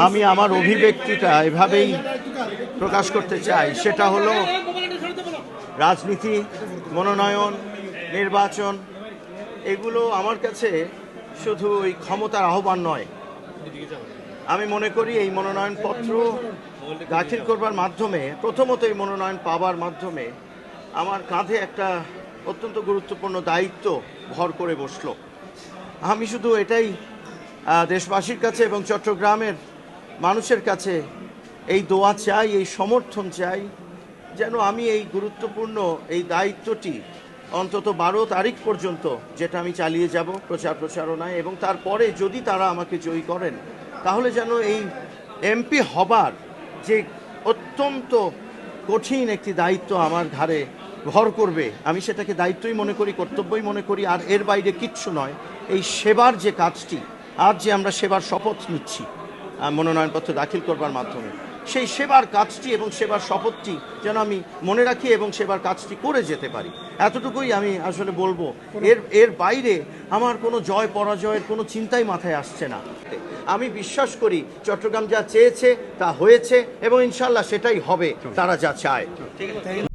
আমি আমার অভিব্যক্তিটা এভাবেই প্রকাশ করতে চাই, সেটা হলো রাজনীতি, মনোনয়ন, নির্বাচন এগুলো আমার কাছে শুধু ওই ক্ষমতার আহ্বান নয়। আমি মনে করি এই মনোনয়নপত্র দাখিল করবার মাধ্যমে, প্রথমত এই মনোনয়ন পাবার মাধ্যমে আমার কাঁধে একটা অত্যন্ত গুরুত্বপূর্ণ দায়িত্ব ভর করে বসলো। আমি শুধু এটাই দেশবাসীর কাছে এবং চট্টগ্রামের মানুষের কাছে এই দোয়া চাই, এই সমর্থন চাই, যেন আমি এই গুরুত্বপূর্ণ এই দায়িত্বটি অন্তত 12 তারিখ পর্যন্ত যেটা আমি চালিয়ে যাব প্রচারণায়, এবং তারপরে যদি তারা আমাকে জয়ী করেন তাহলে যেন এই এমপি হবার যে অত্যন্ত কঠিন একটি দায়িত্ব আমার ঘাড়ে ভর করবে, আমি সেটাকে দায়িত্বই মনে করি, কর্তব্যই মনে করি, আর এর বাইরে কিচ্ছু নয়। এই সেবার যে কাজটি, আজ যে আমরা সেবার শপথ নিচ্ছি মনোনয়নপত্র দাখিল করবার মাধ্যমে, সেই সেবার কাজটি এবং সেবার শপথটি যেন আমি মনে রাখি এবং সেবার কাজটি করে যেতে পারি, এতটুকুই আমি আসলে বলবো। এর বাইরে আমার কোনো জয় পরাজয়ের কোনো চিন্তাই মাথায় আসছে না। আমি বিশ্বাস করি চট্টগ্রাম যা চেয়েছে তা হয়েছে এবং ইনশাল্লাহ সেটাই হবে, তারা যা চায়। ঠিক আছে।